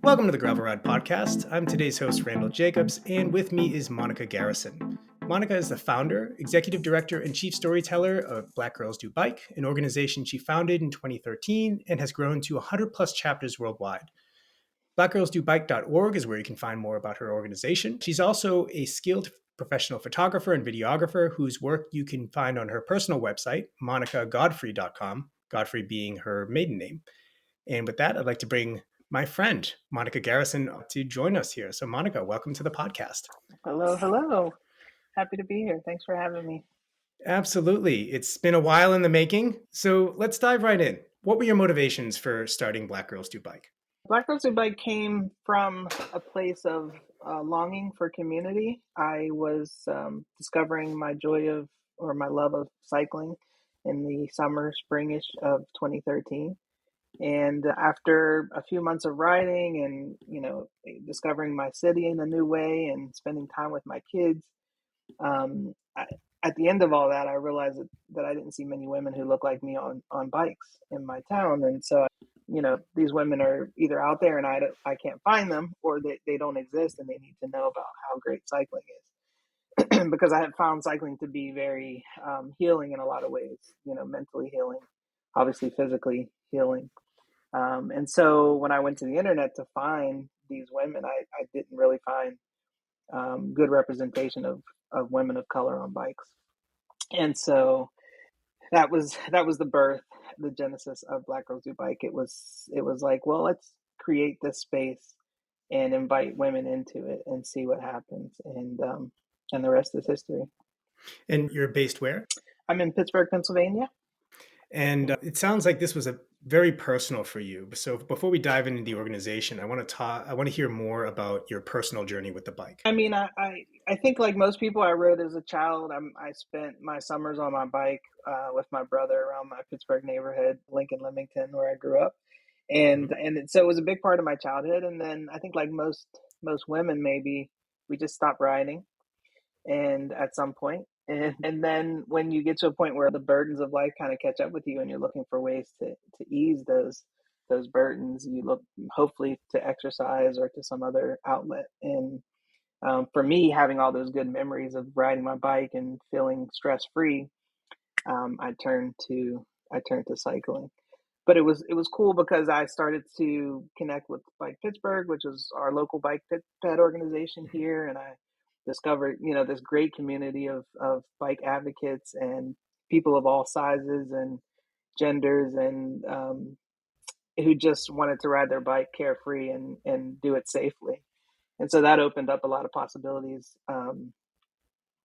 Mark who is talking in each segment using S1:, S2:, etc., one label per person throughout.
S1: Welcome to the Gravel Ride Podcast. I'm today's host, Randall Jacobs, and with me is Monica Garrison. Monica is the founder, executive director, and chief storyteller of Black Girls Do Bike, an organization she founded in 2013 and has grown to 100 plus chapters worldwide. BlackGirlsDoBike.org is where you can find more about her organization. She's also a skilled professional photographer and videographer whose work you can find on her personal website, monicagodfrey.com, Godfrey being her maiden name. And with that, I'd like to bring my friend, Monica Garrison, to join us here. So Monica, welcome to the podcast.
S2: Hello. Happy to be here. Thanks for having me.
S1: Absolutely. It's been a while in the making. So let's dive right in. What were your motivations for starting Black Girls Do Bike?
S2: Black Girls Do Bike came from a place of longing for community. I was discovering my love of cycling in the springish of 2013. And after a few months of riding and, discovering my city in a new way and spending time with my kids, at the end of all that, I realized that I didn't see many women who look like me on bikes in my town. And so, these women are either out there and I can't find them, or they don't exist and they need to know about how great cycling is. Because I have found cycling to be very healing in a lot of ways, mentally healing, obviously physically healing. And so when I went to the internet to find these women, I didn't really find good representation of women of color on bikes. And so that was the genesis of Black Girls Do Bike. It was like, well, let's create this space and invite women into it and see what happens. And the rest is history.
S1: And you're based where?
S2: I'm in Pittsburgh, Pennsylvania.
S1: And it sounds like this was a very personal for you. So before we dive into the organization, I want to hear more about your personal journey with the bike.
S2: I mean, I think like most people, I rode as a child. I spent my summers on my bike with my brother around my Pittsburgh neighborhood, Lymington, where I grew up. And so it was a big part of my childhood. And then I think like most women, maybe we just stopped riding and at some point. And then when you get to a point where the burdens of life kind of catch up with you and you're looking for ways to ease those burdens, you look hopefully to exercise or to some other outlet. And for me, having all those good memories of riding my bike and feeling stress-free, I turned to cycling. But it was cool because I started to connect with Bike Pittsburgh, which is our local bike ped organization here, and I discovered this great community of bike advocates and people of all sizes and genders and who just wanted to ride their bike carefree and do it safely. And so that opened up a lot of possibilities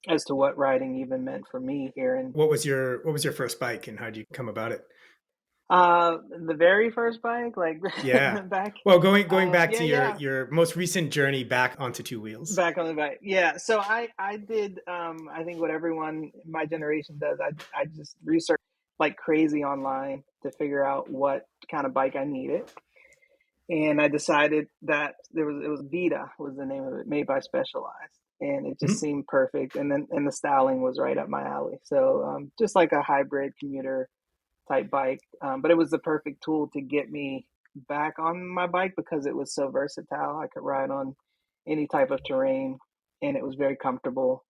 S2: as to what riding even meant for me here. And
S1: what was your first bike and how did you come about it?
S2: The very first bike, like
S1: back. Well, going back to your most recent journey back onto two wheels.
S2: Back on the bike, yeah. So I did. I think what everyone in my generation does. I just researched like crazy online to figure out what kind of bike I needed, and I decided that it was Bita was the name of it, made by Specialized, and it just seemed perfect. And the styling was right up my alley. So just like a hybrid commuter type bike, but it was the perfect tool to get me back on my bike because it was so versatile. I could ride on any type of terrain and it was very comfortable.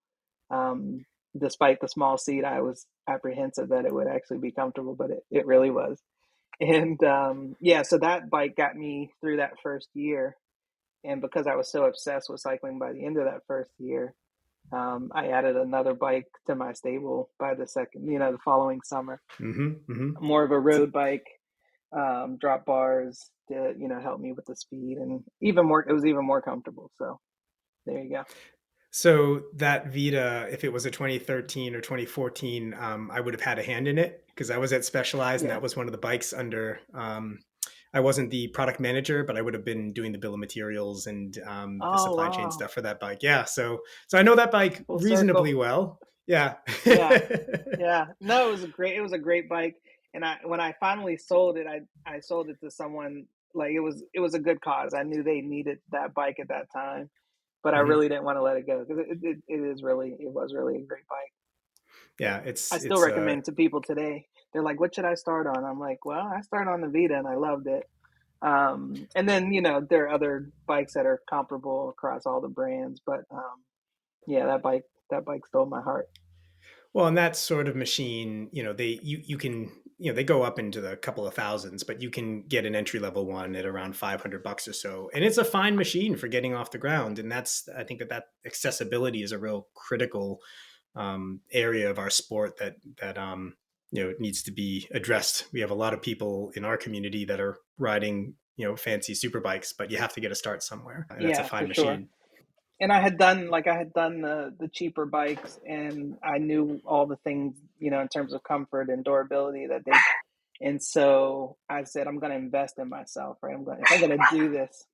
S2: Despite the small seat, I was apprehensive that it would actually be comfortable, but it really was. And so that bike got me through that first year. And because I was so obsessed with cycling by the end of that first year, I added another bike to my stable by the following summer. More of a road bike, drop bars to, help me with the speed and it was even more comfortable. So there you go.
S1: So that Vita, if it was a 2013 or 2014, I would have had a hand in it because I was at Specialized and that was one of the bikes under, I wasn't the product manager, but I would have been doing the bill of materials and the supply chain stuff for that bike. Yeah. So I know that bike reasonably well. Yeah.
S2: Yeah. No, it was a great bike. And when I finally sold it, I sold it to someone like it was a good cause. I knew they needed that bike at that time, but I really didn't want to let it go because it was really a great bike.
S1: Yeah.
S2: I still recommend to people today. They're like, what should I start on? I'm like, well, I started on the Vita and I loved it. And then, there are other bikes that are comparable across all the brands, but yeah, that bike stole my heart.
S1: Well, and that sort of machine, you can, they go up into the couple of thousands, but you can get an entry level one at around $500 or so, and it's a fine machine for getting off the ground. And I think that accessibility is a real critical area of our sport that needs to be addressed. We have a lot of people in our community that are riding fancy super bikes, but you have to get a start somewhere, and that's a
S2: Yeah, for
S1: fine
S2: sure.
S1: machine.
S2: And I had done the cheaper bikes, and I knew all the things, in terms of comfort and durability that they. And so I said, I'm going to invest in myself, right? If I'm going to do this,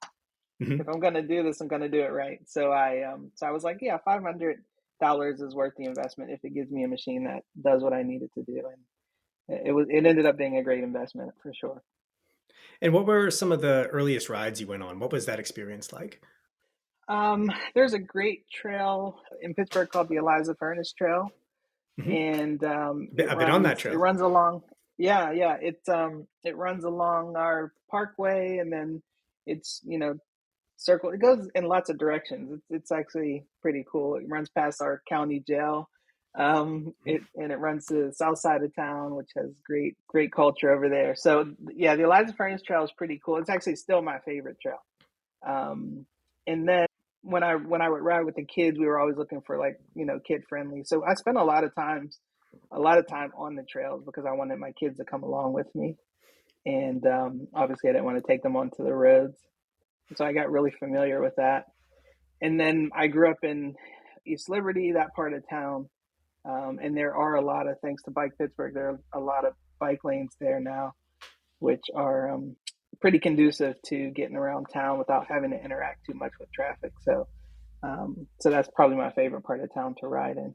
S1: Mhm.
S2: I'm going to do it right. So I was like, yeah, $500 is worth the investment if it gives me a machine that does what I need it to do. And it ended up being a great investment for sure.
S1: And what were some of the earliest rides you went on? What was that experience like?
S2: There's a great trail in Pittsburgh called the Eliza Furnace Trail,
S1: Mhm.
S2: and it
S1: I've been on that
S2: runs it
S1: trail.
S2: runs along. Yeah, yeah. It runs along our parkway, and then it's circle. It goes in lots of directions. It's actually pretty cool. It runs past our county jail. It runs to the south side of town, which has great culture over there. So yeah, the Eliza Furnace Trail is pretty cool. It's actually still my favorite trail. Um, and then when I would ride with the kids, we were always looking for, like, kid friendly. So I spent a lot of time on the trails because I wanted my kids to come along with me, and obviously I didn't want to take them onto the roads. So I got really familiar with that. And then I grew up in East Liberty, that part of town, and there are a lot of, thanks to Bike Pittsburgh, there are a lot of bike lanes there now, which are pretty conducive to getting around town without having to interact too much with traffic. So that's probably my favorite part of town to ride in.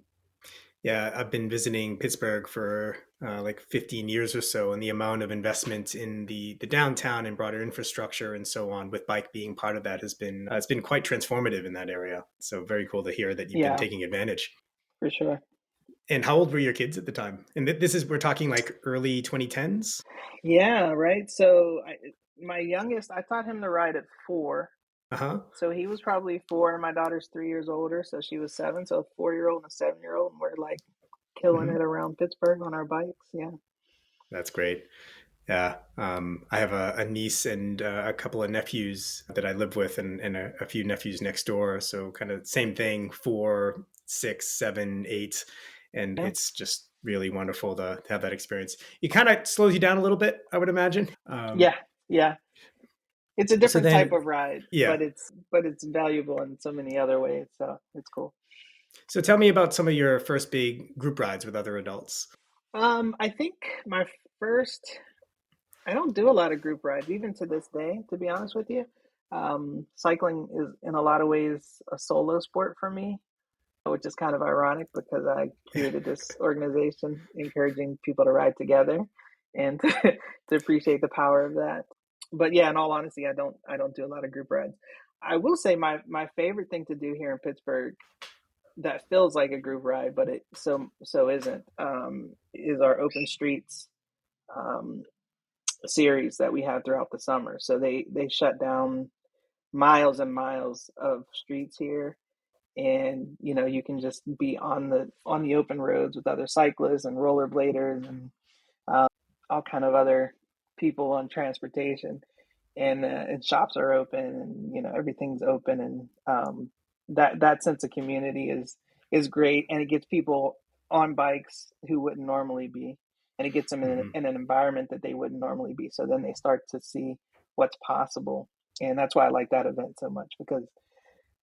S1: Yeah, I've been visiting Pittsburgh for like 15 years or so, and the amount of investment in the downtown and broader infrastructure and so on, with bike being part of that, has been it's been quite transformative in that area. So very cool to hear that you've been
S2: Yeah,
S1: taking advantage.
S2: for sure.
S1: And how old were your kids at the time? And this is, we're talking like early 2010s.
S2: Yeah, right. So my youngest, I taught him to ride at 4.
S1: Uh huh.
S2: So he was probably 4, and my daughter's 3 years older, so she was 7. So a 4-year-old and a 7-year-old, and we're like killing
S1: Hmm.
S2: it around Pittsburgh on our bikes. Yeah.
S1: That's great. Yeah, I have a niece and a couple of nephews that I live with, and a few nephews next door. So kind of same thing, 4, 6, 7, 8, and
S2: Yeah.
S1: it's just really wonderful to have that experience. It kind of slows you down a little bit, I would imagine.
S2: Yeah. Yeah. It's a
S1: So
S2: different type
S1: then,
S2: of ride,
S1: yeah.
S2: but it's valuable in so many other ways. So it's cool.
S1: So tell me about some of your first big group rides with other adults.
S2: I think my first, I don't do a lot of group rides, even to this day, to be honest with you. Cycling is in a lot of ways a solo sport for me, which is kind of ironic because I created this organization encouraging people to ride together and to appreciate the power of that. But yeah, in all honesty, I don't do a lot of group rides. I will say my favorite thing to do here in Pittsburgh that feels like a group ride, but it so isn't, is our open streets um, series that we have throughout the summer. So they shut down miles and miles of streets here, and you can just be on the open roads with other cyclists and rollerbladers and um, all kind of other people on transportation, and shops are open, and everything's open, and that sense of community is great, and it gets people on bikes who wouldn't normally be, and it gets them
S1: Hmm.
S2: in an environment that they wouldn't normally be, so then they start to see what's possible. And that's why I like that event so much, because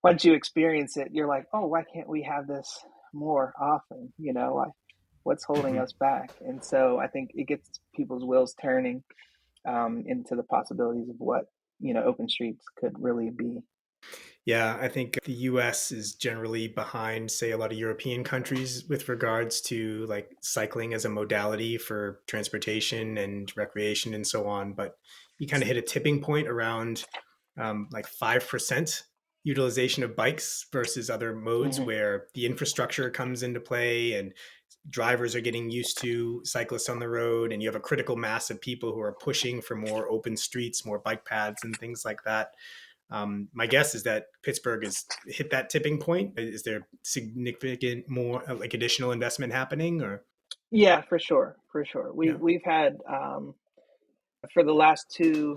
S2: once you experience it, you're like, oh, why can't we have this more often? What's holding
S1: Hmm.
S2: us back? And so I think it gets people's wheels turning into the possibilities of what open streets could really be.
S1: Yeah, I think the US is generally behind, say, a lot of European countries with regards to like cycling as a modality for transportation and recreation and so on. But you kind of hit a tipping point around like 5% utilization of bikes versus other modes
S2: Hmm.
S1: where the infrastructure comes into play, and drivers are getting used to cyclists on the road, and you have a critical mass of people who are pushing for more open streets, more bike paths, and things like that. My guess is that Pittsburgh has hit that tipping point. Is there significant more like additional investment happening, or?
S2: Yeah, for sure, for sure.
S1: Yeah,
S2: We've had for the last two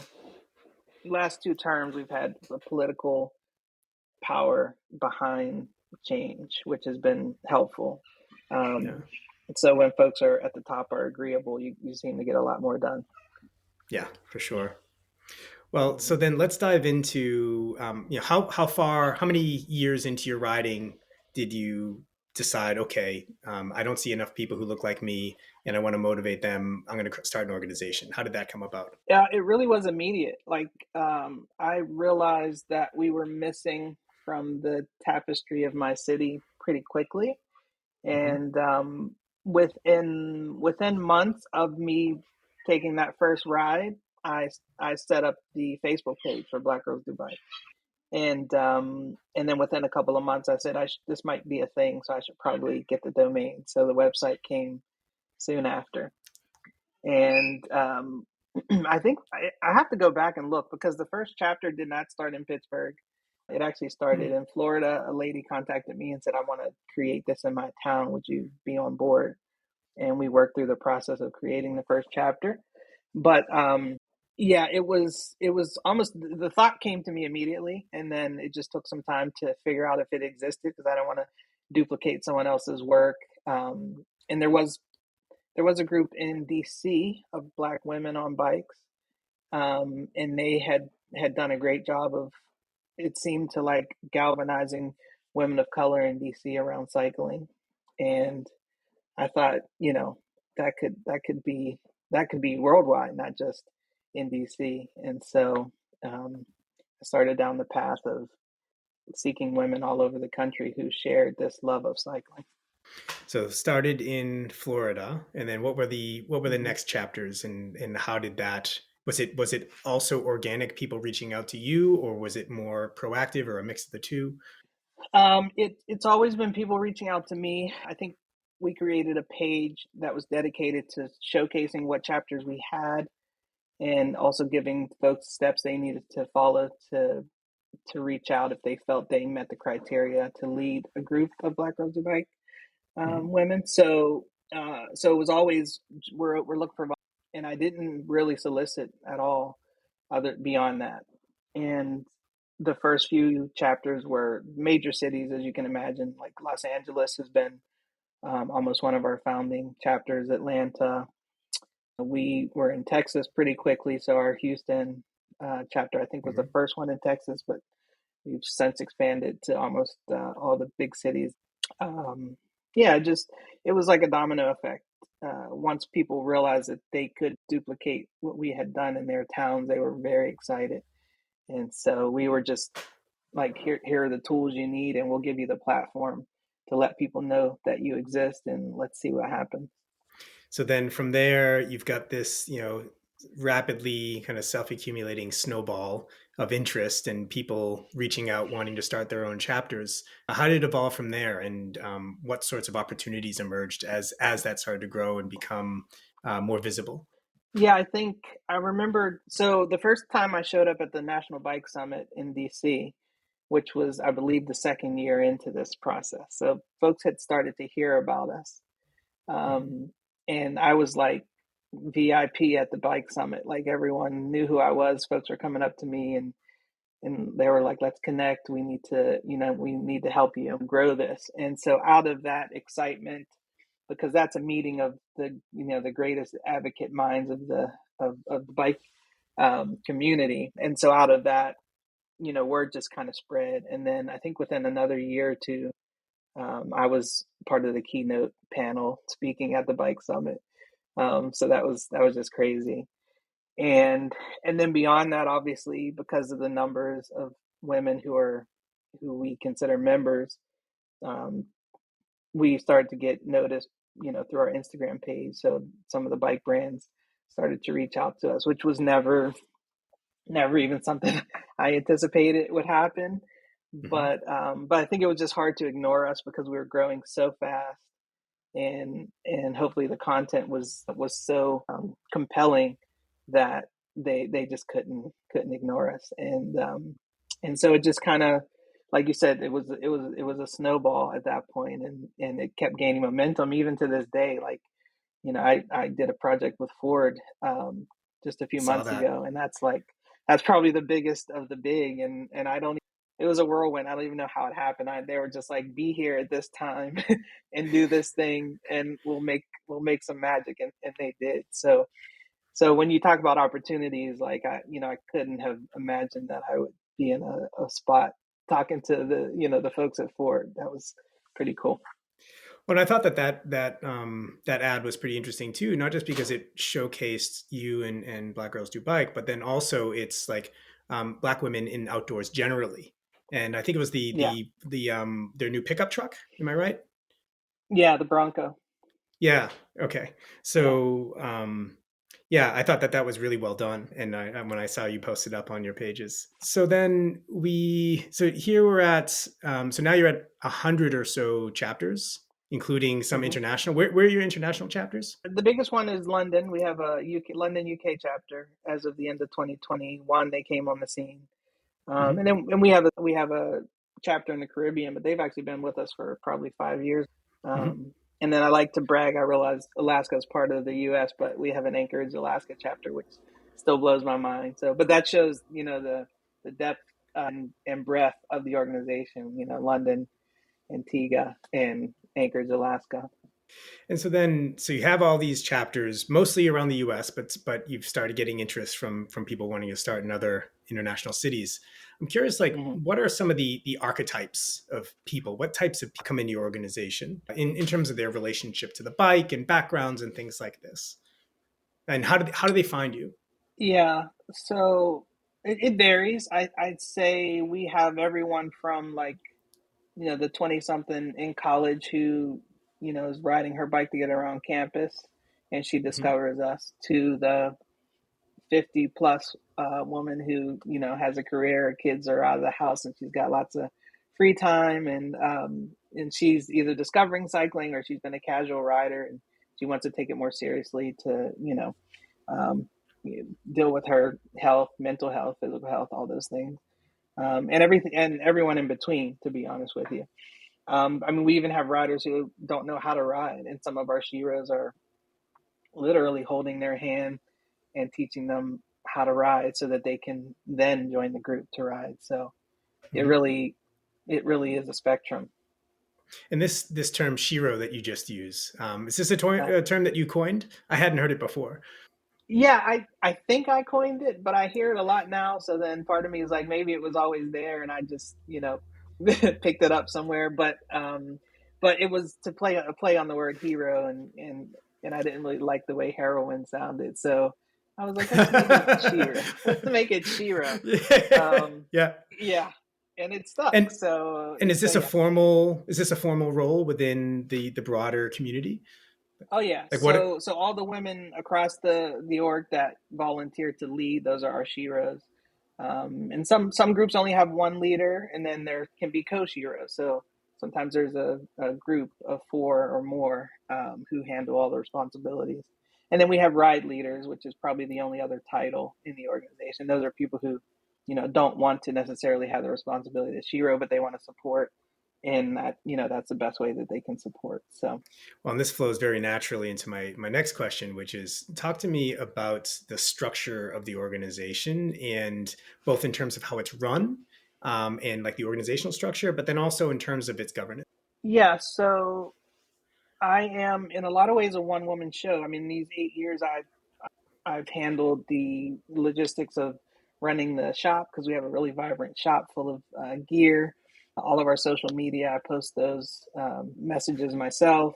S2: terms, we've had the political power behind change, which has been helpful.
S1: yeah,
S2: So when folks are at the top are agreeable, you seem to get a lot more done.
S1: yeah, for sure. Well, so then let's dive into how many years into your writing did you decide, okay, I don't see enough people who look like me, and I want to motivate them. I'm going to start an organization. How did that come about?
S2: Yeah, it really was immediate. Like I realized that we were missing from the tapestry of my city pretty quickly,
S1: Hmm.
S2: and within months of me taking that first ride, I set up the Facebook page for Black Girls Do Bike, and then within a couple of months, I said this might be a thing, so I should probably get the domain. So the website came soon after, and I think I have to go back and look because the first chapter did not start in Pittsburgh. It actually started in Florida. A lady contacted me and said, "I want to create this in my town. Would you be on board?" And we worked through the process of creating the first chapter. But yeah, it was almost the thought came to me immediately, and then it just took some time to figure out if it existed because I don't want to duplicate someone else's work. And there was a group in DC of Black women on bikes, and they had done a great job of, it seemed to like galvanizing women of color in DC around cycling, and I thought, that could be worldwide, not just in DC, and so I started down the path of seeking women all over the country who shared this love of cycling.
S1: So started in Florida, and then what were the
S2: Mhm.
S1: next chapters, and how did that was it also organic people reaching out to you, or was it more proactive, or a mix of the two?
S2: It's always been people reaching out to me. I think we created a page that was dedicated to showcasing what chapters we had and also giving folks steps they needed to follow to reach out if they felt they met the criteria to lead a group of Black Girls Who Bike
S1: Mhm.
S2: women. So it was always we're looking for, and I didn't really solicit at all other beyond that. And the first few chapters were major cities, as you can imagine. Like Los Angeles has been almost one of our founding chapters. Atlanta. We were in Texas pretty quickly, so our Houston chapter I think was the
S1: Mhm.
S2: first one in Texas, but we've since expanded to almost all the big cities. Um, yeah, just it was like a domino effect. Once people realized that they could duplicate what we had done in their towns, they were very excited. And so we were just like, here are the tools you need, and we'll give you the platform to let people know that you exist, and let's see what happens.
S1: So then from there, you've got this, rapidly kind of self-accumulating snowball of interest and people reaching out, wanting to start their own chapters. How did it evolve from there, and what sorts of opportunities emerged as that started to grow and become more visible?
S2: Yeah, I think I remember. So the first time I showed up at the National Bike Summit in DC, which was, I believe, the second year into this process. So folks had started to hear about us.
S1: Mhm.
S2: Um, and I was like VIP at the bike summit. Like everyone knew who I was. Folks were coming up to me and they were like, let's connect. We need to help you grow this. And so out of that excitement, because that's a meeting of the greatest advocate minds of the bike community. And so out of that, word just kind of spread. And then I think within another year or two, I was part of the keynote panel speaking at the bike summit. So that was just crazy. And and then beyond that, obviously, because of the numbers of women who we consider members, um, we started to get noticed, through our Instagram page. So some of the bike brands started to reach out to us, which was never even something I anticipated would happen.
S1: Mhm.
S2: But I think it was just hard to ignore us because we were growing so fast. and hopefully the content was so compelling that they just couldn't ignore us, and so it just kind of, like you said, it was a snowball at that point, and it kept gaining momentum even to this day. Like, I did a project with Ford just a few
S1: Saw
S2: months
S1: that.
S2: ago, and that's probably the biggest of the big, and I don't. It was a whirlwind. I don't even know how it happened. They were just like, "Be here at this time and do this thing, and we'll make some magic," and they did. So when you talk about opportunities, like I couldn't have imagined that I would be in a spot talking to the folks at Ford. That was pretty cool.
S1: Well, I thought that ad was pretty interesting too, not just because it showcased you and Black Girls Do Bike, but then also it's like Black women in outdoors generally. And I think it was
S2: Yeah,
S1: their new pickup truck. Am I right?
S2: yeah, the Bronco.
S1: Yeah. Okay.
S2: Yeah.
S1: So yeah, I thought that was really well done, and when I saw you posted up on your pages. So here we're at. So now you're at 100 or so chapters, including some
S2: hmm
S1: international. Where are your international chapters?
S2: The biggest one is London. We have a London, UK chapter. As of the end of 2021, they came on the scene,
S1: Hmm.
S2: and we have a chapter in the Caribbean, but they've actually been with us for probably 5 years.
S1: Hmm.
S2: And then I like to brag. I realize Alaska is part of the U.S., but we have an Anchorage, Alaska chapter, which still blows my mind. So, but that shows the depth and breadth of the organization. London, Antigua, and Anchorage, Alaska.
S1: And so you have all these chapters, mostly around the U.S., but you've started getting interest from people wanting to start in other international cities. I'm curious, like,
S2: hmm
S1: what are some of the archetypes of people? What types of people come into your organization in terms of their relationship to the bike and backgrounds and things like this? And how do they find you?
S2: Yeah. So it varies. I'd say we have everyone from, like, the 20 something in college who, is riding her bike to get around campus and she
S1: Hmm.
S2: discovers us, to the 50 plus woman who, has a career, kids are out of the house, and she's got lots of free time, and she's either discovering cycling or she's been a casual rider and she wants to take it more seriously to, um, deal with her health, mental health, physical health, all those things. And everything and everyone in between, to be honest with you. I mean, we even have riders who don't know how to ride, and some of our sheroes are literally holding their hand and teaching them how to ride so that they can then join the group to ride. So it
S1: Hmm.
S2: really, it really is a spectrum.
S1: And this term "shiro" that you just use, is this
S2: Uh,
S1: a term that you coined? I hadn't heard it before.
S2: yeah, I think I coined it, but I hear it a lot now. So then part of me is like, maybe it was always there, and I just, picked it up somewhere. But it was to play a play on the word hero, and I didn't really like the way heroine sounded, so I was like, let's make it Shira. Let's make it Shiro. Um,
S1: Yeah.
S2: yeah, and it stuck.
S1: And
S2: So
S1: is
S2: so
S1: this a
S2: yeah.
S1: formal role within the broader community?
S2: Oh yeah.
S1: Like what?
S2: So all the women across the org that volunteer to lead, those are our Shiras. And some groups only have one leader, and then there can be co-Shiras. So sometimes there's a group of four or more who handle all the responsibilities. And then we have ride leaders, which is probably the only other title in the organization. Those are people who, don't want to necessarily have the responsibility of Shiro, but they want to support, and that's the best way that they can support. So.
S1: Well, and this flows very naturally into my next question, which is talk to me about the structure of the organization, and both in terms of how it's run, and like the organizational structure, but then also in terms of its governance.
S2: Yeah, so I am in a lot of ways a one woman show. I mean, these 8 years I've handled the logistics of running the shop, because we have a really vibrant shop full of gear. All of our social media, I post those messages myself.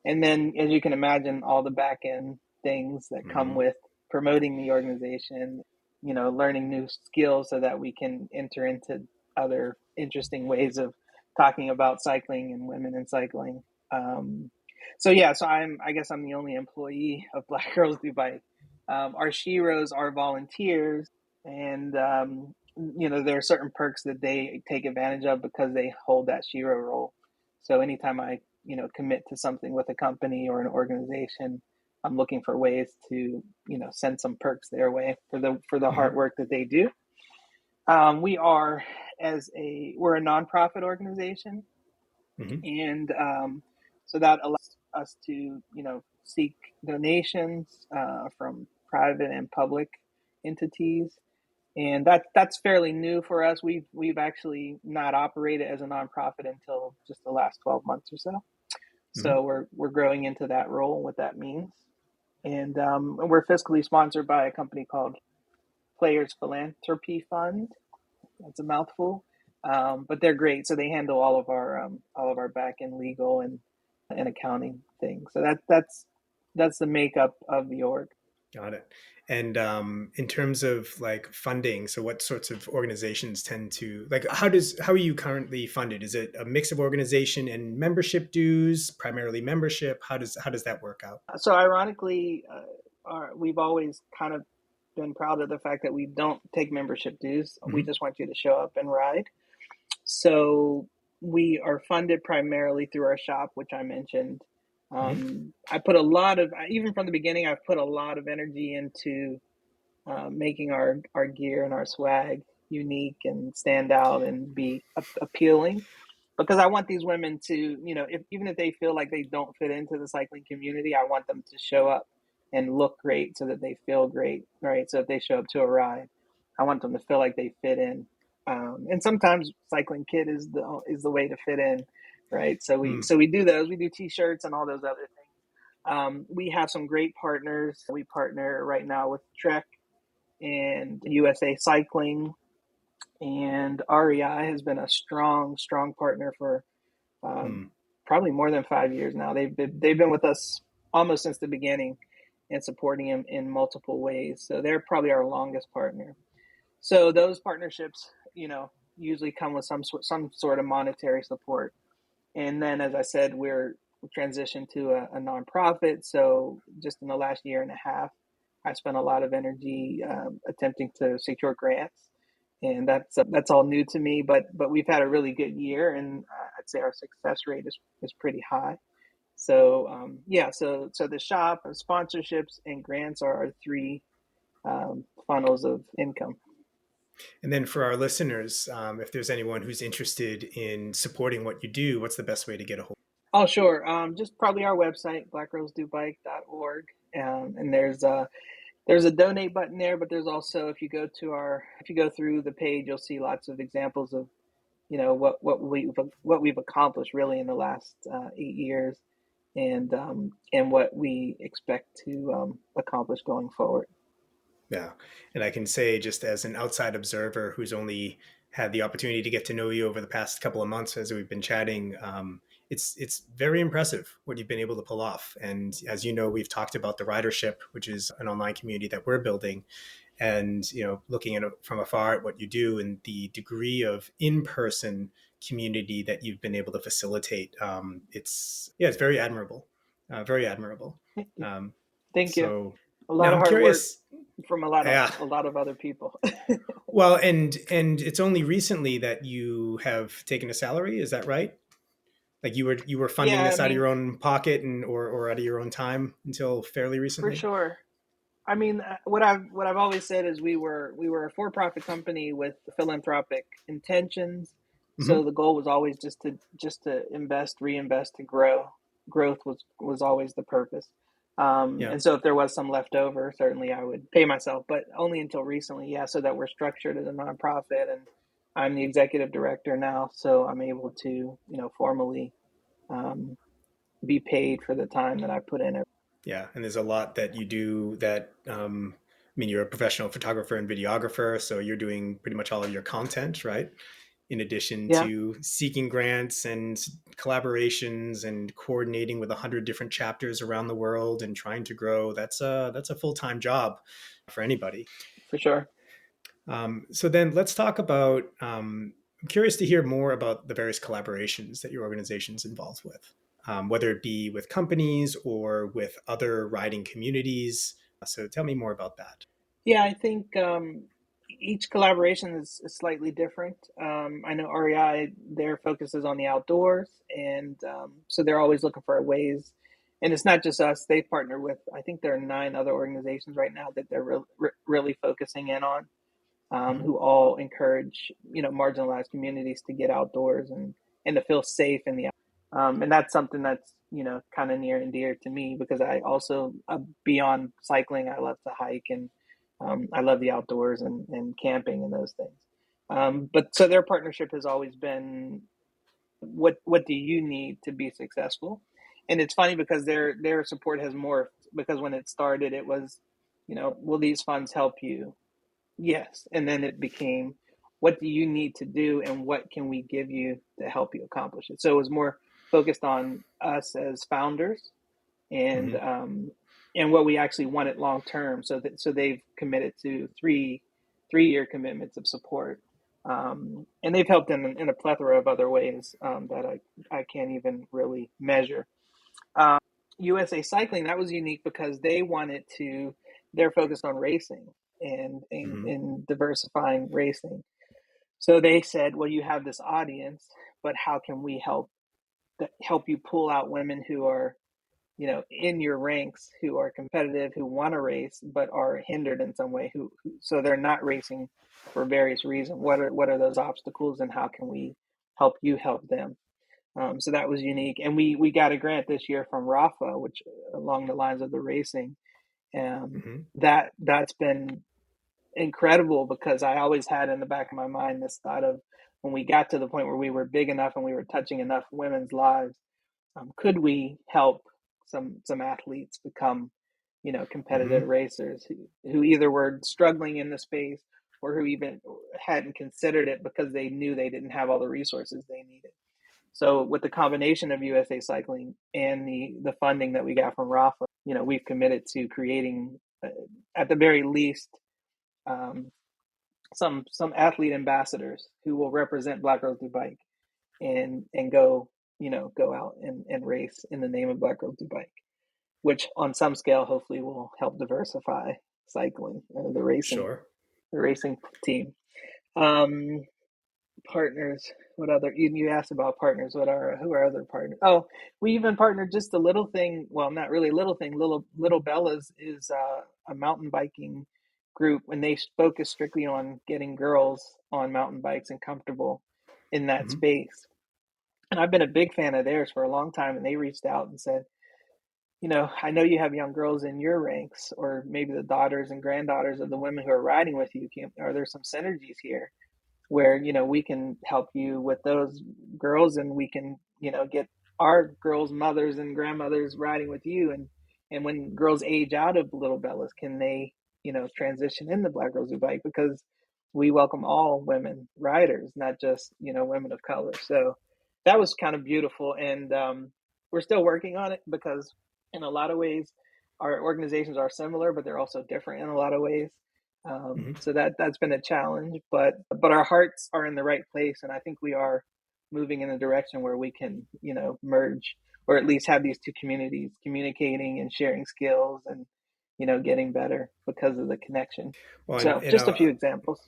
S2: And then, as you can imagine, all the back end things that come
S1: Hmm.
S2: with promoting the organization, learning new skills so that we can enter into other interesting ways of talking about cycling and women in cycling. Um, so yeah, so I guess I'm the only employee of Black Girls Do Bike. Our sheroes are volunteers, and there are certain perks that they take advantage of because they hold that shero role. So anytime I commit to something with a company or an organization, I'm looking for ways to, send some perks their way for the hard
S1: Hmm.
S2: work that they do. We are we're a nonprofit organization,
S1: Hmm.
S2: and so that allows us to, seek donations from private and public entities, and that's fairly new for us. We've actually not operated as a nonprofit until just the last 12 months or so.
S1: Hmm.
S2: So we're growing into that role and what that means. And we're fiscally sponsored by a company called Players Philanthropy Fund. That's a mouthful, but they're great. So they handle all of our back end legal and accounting things. So that's the makeup of the org.
S1: Got it. And in terms of like funding, so what sorts of organizations tend to like how are you currently funded? Is it a mix of organization and membership dues, primarily membership? How does that work out?
S2: So ironically, we've always kind of been proud of the fact that we don't take membership dues. We
S1: Hmm.
S2: just want you to show up and ride. So we are funded primarily through our shop, which I mentioned.
S1: Hmm.
S2: I put a lot of, even from the beginning, I've put a lot of energy into making our gear and our swag unique and stand out and be appealing, because I want these women to, even if they feel like they don't fit into the cycling community, I want them to show up and look great so that they feel great, right? So if they show up to a ride, I want them to feel like they fit in. And sometimes cycling kit is the way to fit in, right?
S1: Mm.
S2: So we do those. We do t-shirts and all those other things. We have some great partners. We partner right now with Trek and USA Cycling, and REI has been a strong partner for um,
S1: Mm.
S2: probably more than 5 years now. They've been with us almost since the beginning and supporting him in multiple ways. So they're probably our longest partner. So those partnerships, usually come with some sort of monetary support. And then, as I said, we transitioned to a nonprofit. So just in the last year and a half, I spent a lot of energy attempting to secure grants, and that's all new to me. But we've had a really good year, and I'd say our success rate is pretty high. So yeah, so the shop, sponsorships, and grants are our three funnels of income.
S1: And then for our listeners, if there's anyone who's interested in supporting what you do, what's the best way to get a hold?
S2: Oh, sure. Just probably our website, blackgirlsdobike.org. And there's a donate button there, but there's also, if you go through the page, you'll see lots of examples of, what we've accomplished really in the last 8 years, and what we expect to accomplish going forward.
S1: Yeah. And I can say, just as an outside observer who's only had the opportunity to get to know you over the past couple of months as we've been chatting, it's very impressive what you've been able to pull off. And as you know, we've talked about the Ridership, which is an online community that we're building. And looking at it from afar at what you do and the degree of in-person community that you've been able to facilitate, it's very admirable, very admirable. Um,
S2: Thank you.
S1: so
S2: A
S1: now
S2: lot of
S1: I'm
S2: hard work
S1: curious.
S2: from
S1: Yeah.
S2: a lot of other people.
S1: Well, and it's only recently that you have taken a salary, is that right? Like you were funding
S2: Yeah, I
S1: this out of
S2: mean,
S1: your own pocket and or out of your own time until fairly
S2: for
S1: recently?
S2: sure. I mean, what I've always said is we were a for-profit company with philanthropic intentions. So
S1: Hmm.
S2: the goal was always just to invest, reinvest, to grow. Growth was always the purpose.
S1: Yeah.
S2: And so if there was some left over, certainly I would pay myself, but only until recently, yeah. So that we're structured as a nonprofit, and I'm the executive director now, so I'm able to, formally um, be paid for the time that I put in.
S1: Yeah. And there's a lot that you do that, I mean, you're a professional photographer and videographer, so you're doing pretty much all of your content, right? In addition
S2: Yeah,
S1: to seeking grants and collaborations and coordinating with 100 different chapters around the world and trying to grow, that's a full-time job for anybody.
S2: for sure.
S1: So then let's talk about. I'm curious to hear more about the various collaborations that your organization's involved with, whether it be with companies or with other riding communities. So tell me more about that.
S2: Yeah, I think each collaboration is slightly different. I know REI, their focus is on the outdoors, and so they're always looking for ways. And it's not just us; they partner with, I think there are 9 other organizations right now that they're really focusing in on,
S1: Mhm.
S2: who all encourage marginalized communities to get outdoors and to feel safe in the and that's something that's kind of near and dear to me, because I also, beyond cycling, I love to hike, and I love the outdoors and camping and those things. But so their partnership has always been, what do you need to be successful? And it's funny because their support has morphed, because when it started it was, will these funds help you? Yes. And then it became, what do you need to do and what can we give you to help you accomplish it? So it was more focused on us as founders, and
S1: Mhm.
S2: what we actually wanted long term. So they've committed to 3-year commitments of support. And they've helped in a plethora of other ways, that I can't even really measure. USA Cycling, that was unique because they're focused on racing and
S1: Mhm.
S2: diversifying racing. So they said, well, you have this audience, but how can we help you pull out women who are, in your ranks, who are competitive, who want to race, but are hindered in some way, so they're not racing for various reasons. What are those obstacles, and how can we help you help them? So that was unique, and we got a grant this year from Rafa, which, along the lines of the racing,
S1: Mhm.
S2: that's been incredible, because I always had in the back of my mind this thought of, when we got to the point where we were big enough and we were touching enough women's lives, could we help some athletes become, competitive
S1: Mhm.
S2: racers, who either were struggling in the space, or who even hadn't considered it because they knew they didn't have all the resources they needed. So with the combination of USA Cycling and the funding that we got from Rafa, we've committed to creating, at the very least, um, some athlete ambassadors who will represent Black Girls Do Bike, and go out and race in the name of Black Girls Do Bike, which on some scale hopefully will help diversify cycling,
S1: Sure.
S2: the racing team. Um, Partners. What other? You asked about partners. Who are other partners? Oh, we even partnered just a little thing. Well, not really a little thing. Little Bella's is a mountain biking group, and they focus strictly on getting girls on mountain bikes and comfortable in that
S1: Mhm.
S2: space. And I've been a big fan of theirs for a long time. And they reached out and said, I know you have young girls in your ranks, or maybe the daughters and granddaughters of the women who are riding with you. Are there some synergies here where we can help you with those girls, and we can get our girls' mothers and grandmothers riding with you, and when girls age out of Little Bellas, can they transition into Black Girls Who Bike, because we welcome all women riders, not just women of color. So that was kind of beautiful, and we're still working on it, because in a lot of ways our organizations are similar, but they're also different in a lot of ways.
S1: Mhm.
S2: So that's been a challenge, but our hearts are in the right place, and I think we are moving in a direction where we can merge, or at least have these two communities communicating and sharing skills, and getting better because of the connection.
S1: Well,
S2: So just a few examples.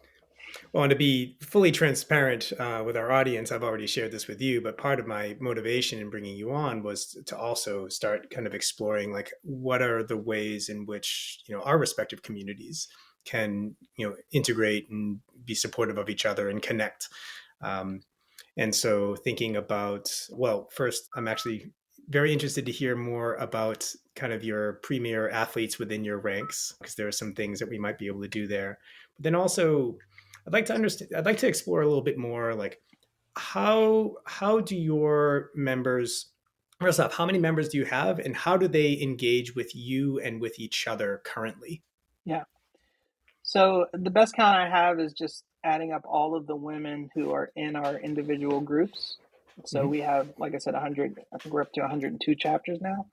S1: well, and to be fully transparent with our audience, I've already shared this with you, but part of my motivation in bringing you on was to also start kind of exploring, like, what are the ways in which our respective communities can integrate and be supportive of each other and connect. Um, and so thinking about, well, first, I'm actually very interested to hear more about kind of your premier athletes within your ranks, because there are some things that we might be able to do there. But then also, I'd like to explore a little bit more, like, how do your members, first off, how many members do you have, and how do they engage with you and with each other currently?
S2: Yeah. So the best count I have is just adding up all of the women who are in our individual groups. So
S1: Mhm.
S2: we have, like I said, 100. I think we're up to 102 chapters now.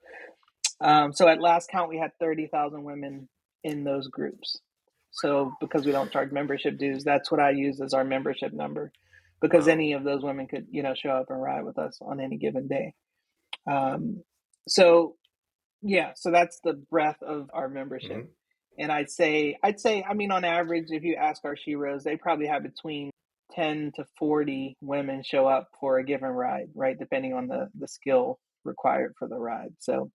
S2: So at last count, we had 30,000 women in those groups. So because we don't charge membership dues, that's what I use as our membership number, because
S1: Wow.
S2: any of those women could, show up and ride with us on any given day. Um, so yeah, so that's the breadth of our membership.
S1: Mhm.
S2: And I mean, on average, if you ask our sheroes, they probably have between 10 to 40 women show up for a given ride, right? Depending on the skill required for the ride. So,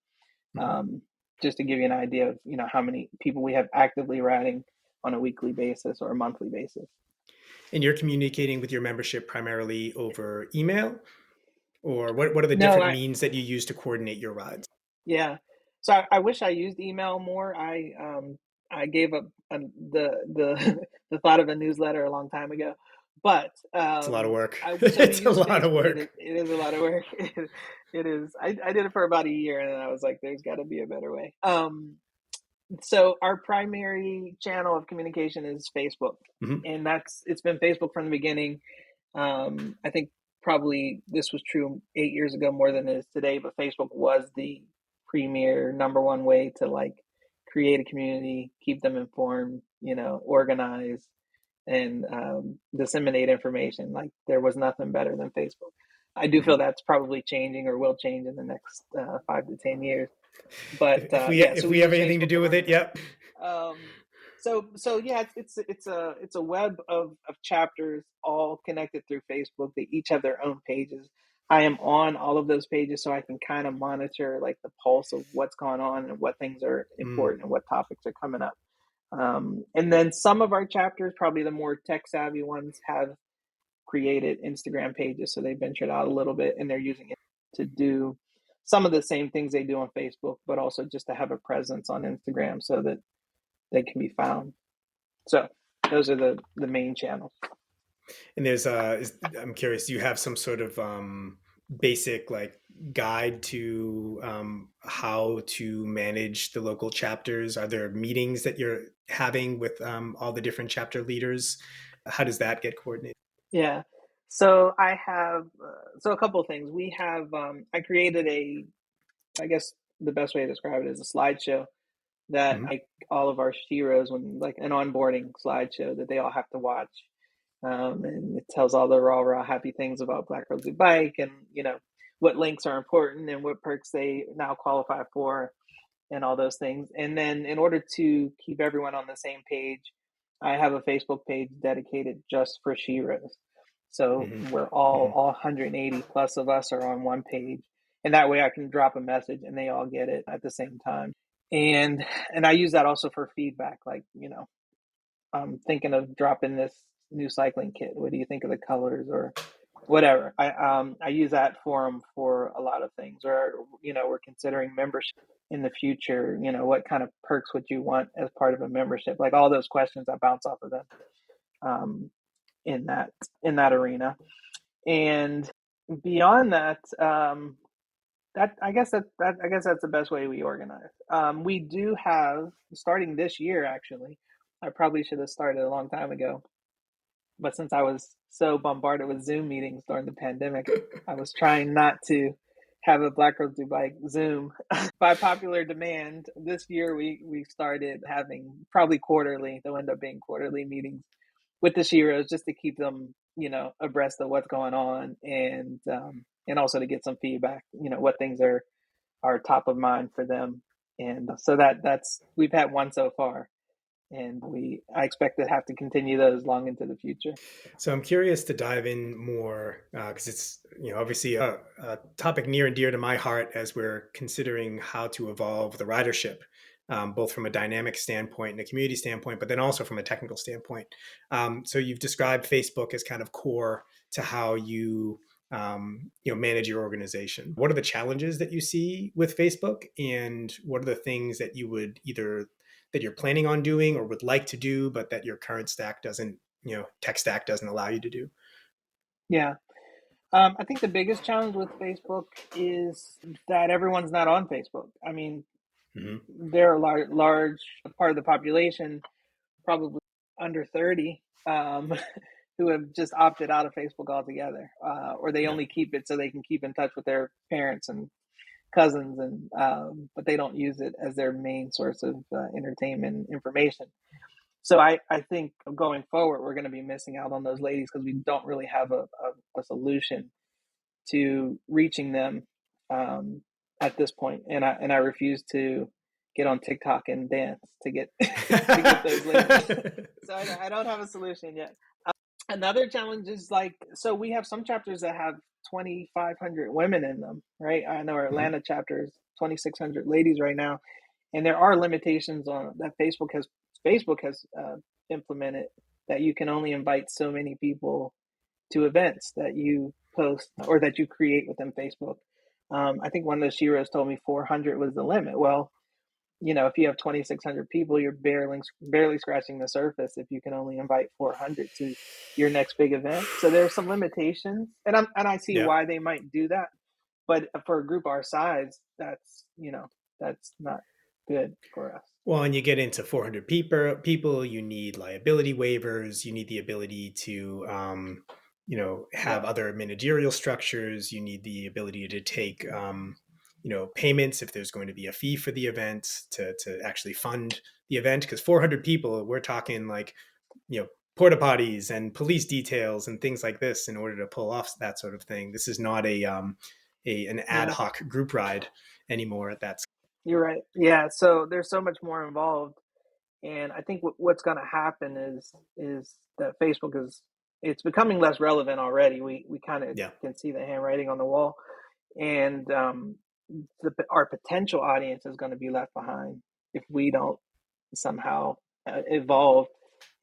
S1: Mhm.
S2: um, just to give you an idea of, how many people we have actively riding on a weekly basis or a monthly basis.
S1: And you're communicating with your membership primarily over email, or what are the
S2: No,
S1: different means that you use to coordinate your rides?
S2: yeah. So I wish I used email more. I gave up the the thought of a newsletter a long time ago, but
S1: It's a lot of work.
S2: so we
S1: It's a
S2: use
S1: lot of
S2: Facebook.
S1: work.
S2: It is a lot of work. It is. I did it for about a year, and then I was like, "There's got to be a better way." So our primary channel of communication is Facebook,
S1: Mhm.
S2: and it's been Facebook from the beginning. I think probably this was true 8 years ago more than it is today, but Facebook was the premier number one way to like create a community, keep them informed, organize and disseminate information. Like there was nothing better than Facebook. I do feel
S1: Mhm.
S2: that's probably changing or will change in the next 5 to 10 years. But yeah, so
S1: If
S2: we
S1: we have
S2: use
S1: anything to
S2: Facebook to
S1: do with
S2: run
S1: it,
S2: that.
S1: yep.
S2: So yeah, it's a web of chapters all connected through Facebook. They each have their own pages. I am on all of those pages so I can kind of monitor like the pulse of what's going on and what things are
S1: Mm.
S2: important and what topics are coming up. And then some of our chapters, probably the more tech savvy ones, have created Instagram pages. So they ventured out a little bit and they're using it to do some of the same things they do on Facebook, but also just to have a presence on Instagram so that they can be found. So those are the main channels.
S1: And I'm curious, do you have some sort of basic like guide to how to manage the local chapters? Are there meetings that you're having with all the different chapter leaders? How does that get coordinated?
S2: Yeah. So I have so a couple of things. We have I created I guess the best way to describe it is a slideshow that
S1: Mhm.
S2: I all of our sheroes when like an onboarding slideshow that they all have to watch. And it tells all the raw happy things about Black Girls Who Bike and what links are important and what perks they now qualify for and all those things. And then in order to keep everyone on the same page, I have a Facebook page dedicated just for sheroes. So
S1: Mhm.
S2: we're all
S1: Mhm.
S2: 180 plus of us are on one page. And that way I can drop a message and they all get it at the same time. And I use that also for feedback, like, I'm thinking of dropping this new cycling kit. What do you think of the colors or whatever? I use that forum for a lot of things. Or we're considering membership in the future. What kind of perks would you want as part of a membership? Like all those questions I bounce off of them um, in that arena. And beyond that, that I guess that's the best way we organize. We do have starting this year actually. I probably should have started a long time ago, but since I was so bombarded with Zoom meetings during the pandemic, I was trying not to have a Black Girls Do Bike Zoom. By popular demand, this year we started having probably quarterly. They'll end up being quarterly meetings with the Sheroes just to keep them, abreast of what's going on and also to get some feedback. What things are top of mind for them, and so that's we've had one so far, and I expect to have to continue those long into the future.
S1: So I'm curious to dive in more because it's obviously a topic near and dear to my heart as we're considering how to evolve the ridership, both from a dynamic standpoint and a community standpoint, but then also from a technical standpoint. So you've described Facebook as kind of core to how you manage your organization. What are the challenges that you see with Facebook, and what are the things that you would either that you're planning on doing or would like to do, but that your current stack doesn't tech stack doesn't allow you to do?
S2: Yeah. I think the biggest challenge with Facebook is that everyone's not on Facebook. I mean,
S1: Hmm.
S2: they're a large part of the population, probably under 30, who have just opted out of Facebook altogether, or they
S1: Yeah.
S2: only keep it so they can keep in touch with their parents and cousins, and but they don't use it as their main source of entertainment information. So I think going forward, we're going to be missing out on those ladies because we don't really have a solution to reaching them um, at this point, and I refuse to get on TikTok and dance to get to get those labels. So I don't have a solution yet. Another challenge is like, so we have some chapters that have 2,500 women in them, right? I know our
S1: Mhm.
S2: Atlanta chapter is 2,600 ladies right now, and there are limitations on that Facebook has implemented, that you can only invite so many people to events that you post or that you create within Facebook. I think one of the sheroes told me 400 was the limit. Well, if you have 2,600 people, you're barely scratching the surface if you can only invite 400 to your next big event. So there's some limitations, and I see
S1: Yeah.
S2: why they might do that. But for a group our size, that's not good for us.
S1: Well, and you get into 400 people, you need liability waivers, you need the ability to,
S2: Yeah,
S1: have other managerial structures, you need the ability to take, payments if there's going to be a fee for the event to actually fund the event. Because 400 people, we're talking like, porta potties and police details and things like this in order to pull off that sort of thing. This is not an ad
S2: yeah,
S1: hoc group ride anymore at that.
S2: you're right. Yeah, so there's so much more involved, and I think what's going to happen is that Facebook is it's becoming less relevant already. We kind of
S1: Yeah.
S2: can see the handwriting on the wall, and our potential audience is going to be left behind if we don't somehow evolve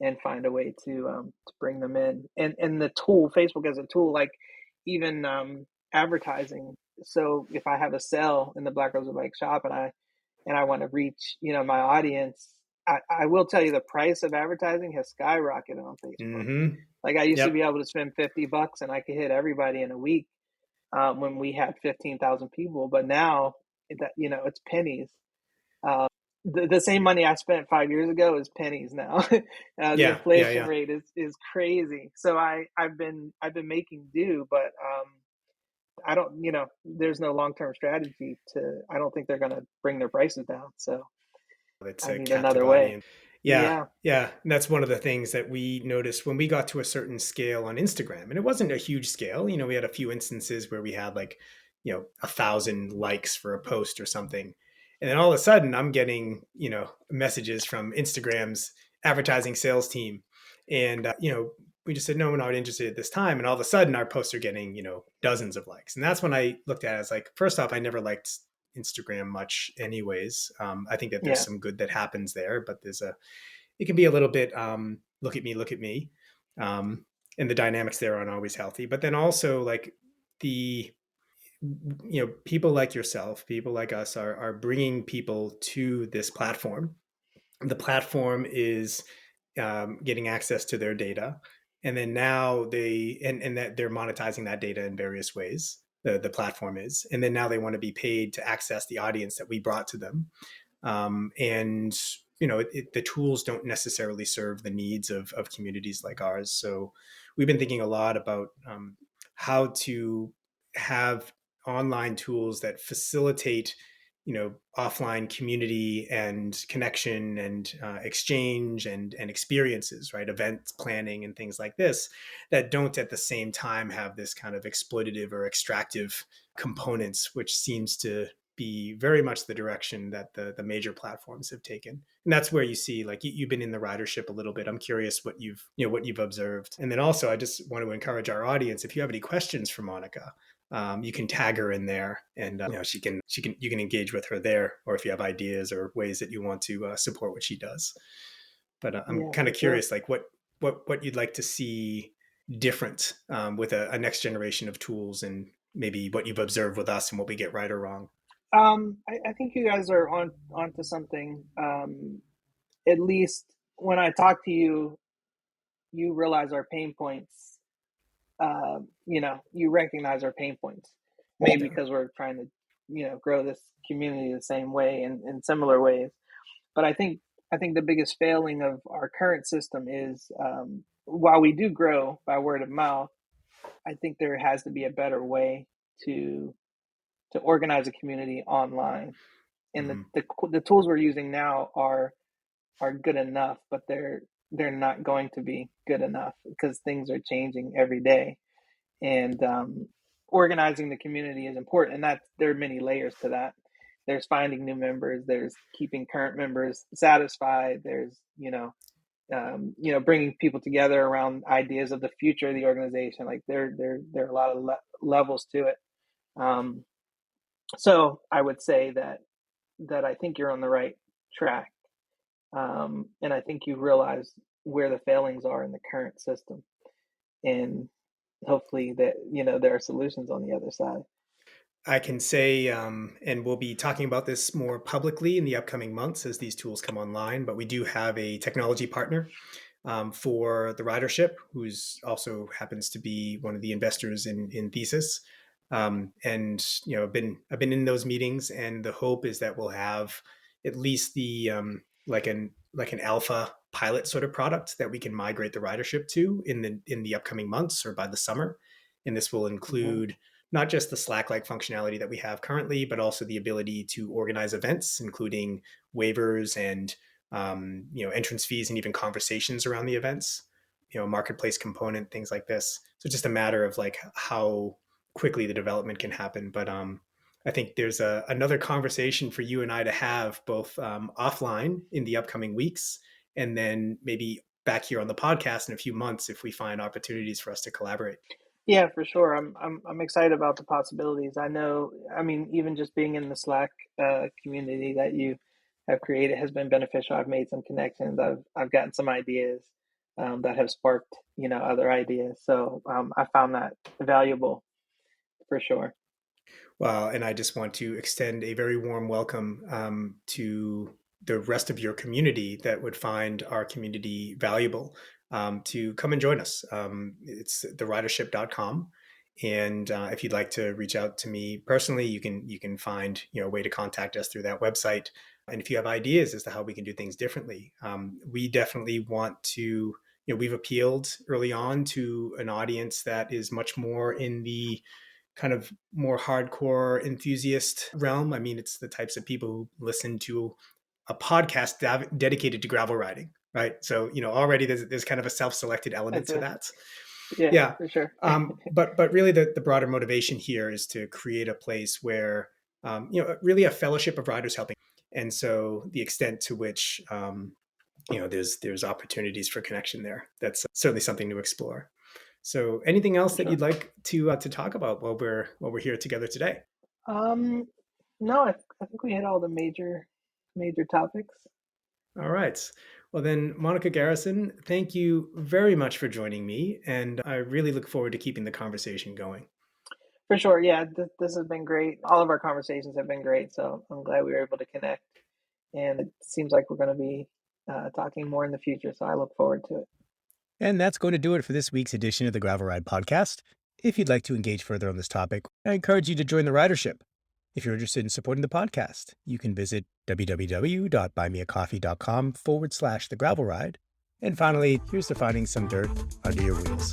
S2: and find a way to bring them in. And the tool, Facebook as a tool, like even advertising. So if I have a sale in the Black Rose Bike shop and I want to reach my audience, I will tell you the price of advertising has skyrocketed on Facebook.
S1: Mm-hmm.
S2: Like I used to be
S1: Yep.
S2: able to spend $50 and I could hit everybody in a week when we had 15,000 people. But now that it's pennies. Uh, the same money I spent 5 years ago is pennies now. The
S1: Yeah. Yeah.
S2: inflation
S1: Yeah.
S2: rate is crazy. So I've been making do, but I don't there's no long term strategy to. I don't think they're going to bring their prices down. So
S1: It's
S2: I
S1: a
S2: need
S1: captive
S2: another way.
S1: audience. Yeah.
S2: Yeah,
S1: Yeah. And that's one of the things that we noticed when we got to a certain scale on Instagram. And it wasn't a huge scale. We had a few instances where we had like, 1,000 likes for a post or something. And then all of a sudden I'm getting, messages from Instagram's advertising sales team. And, we just said, no, we're not interested at this time. And all of a sudden our posts are getting, dozens of likes. And that's when I looked at it as like, first off, I never liked Instagram much anyways. I think that there's
S2: yeah,
S1: some good that happens there, but it can be a little bit, look at me. Um, and the dynamics there aren't always healthy, but then also like the, people like yourself, people like us are bringing people to this platform. The platform is getting access to their data, and then now and that they're monetizing that data in various ways. The platform is, and then now they want to be paid to access the audience that we brought to them. And the tools don't necessarily serve the needs of communities like ours. So we've been thinking a lot about how to have online tools that facilitate offline community and connection and exchange and experiences, right? Event planning and things like this that don't at the same time have this kind of exploitative or extractive components, which seems to be very much the direction that the major platforms have taken. And that's where you see, like, you've been in the ridership a little bit. I'm curious what you've observed. And then also I just want to encourage our audience, if you have any questions for Monica, you can tag her in there, and you can engage with her there, or if you have ideas or ways that you want to support what she does. But I'm
S2: yeah,
S1: kind
S2: for
S1: of
S2: sure.
S1: curious, like what you'd like to see different with a next generation of tools, and maybe what you've observed with us and what we get right or wrong.
S2: I think you guys are onto something. At least when I talk to you, you realize our pain points. You recognize our pain points, maybe
S1: Yeah.
S2: because we're trying to, grow this community the same way in similar ways. But I think the biggest failing of our current system is, while we do grow by word of mouth, I think there has to be a better way to to organize a community online. And
S1: Mhm.
S2: the tools we're using now are good enough, but they're not going to be good enough because things are changing every day. And organizing the community is important, and that there are many layers to that. there's finding new members, there's keeping current members satisfied, there's bringing people together around ideas of the future of the organization. Like there are a lot of levels to it. So I would say that I think you're on the right track, and I think you realize where the failings are in the current system, and hopefully that there are solutions on the other side.
S1: I can say, and we'll be talking about this more publicly in the upcoming months as these tools come online, but we do have a technology partner for the Ridership, who's also happens to be one of the investors in Thesis. And I've been in those meetings, and the hope is that we'll have at least the like an alpha pilot sort of product that we can migrate the Ridership to in the upcoming months or by the summer. And this will include not just the Slack-like functionality that we have currently, but also the ability to organize events, including waivers and entrance fees and even conversations around the events, marketplace component, things like this. So just a matter of like how quickly the development can happen. But I think there's another conversation for you and I to have both offline in the upcoming weeks, and then maybe back here on the podcast in a few months if we find opportunities for us to collaborate.
S2: Yeah, for sure. I'm excited about the possibilities. I know, I mean, even just being in the Slack community that you have created has been beneficial. I've made some connections. I've gotten some ideas that have sparked, other ideas. So I found that valuable for sure.
S1: Well, and I just want to extend a very warm welcome to the rest of your community that would find our community valuable. To come and join us. It's theridership.com. And if you'd like to reach out to me personally, you can find a way to contact us through that website. And if you have ideas as to how we can do things differently, we definitely want to, we've appealed early on to an audience that is much more in the kind of more hardcore enthusiast realm. I mean, it's the types of people who listen to a podcast dedicated to gravel riding. Right. So, already there's kind of a self-selected element to that.
S2: Yeah, for sure.
S1: But really the broader motivation here is to create a place where, really a fellowship of riders helping. And so the extent to which, there's opportunities for connection there, that's certainly something to explore. So anything else that you'd like to talk about while we're here together today?
S2: No, I think we hit all the major topics.
S1: All right. Well, then, Monica Garrison, thank you very much for joining me. And I really look forward to keeping the conversation going.
S2: For sure. Yeah, this has been great. All of our conversations have been great. So I'm glad we were able to connect. And it seems like we're going to be talking more in the future. So I look forward to it.
S3: And that's going to do it for this week's edition of the Gravel Ride Podcast. If you'd like to engage further on this topic, I encourage you to join the Ridership. If you're interested in supporting the podcast, you can visit www.buymeacoffee.com/thegravelride. And finally, here's to finding some dirt under your wheels.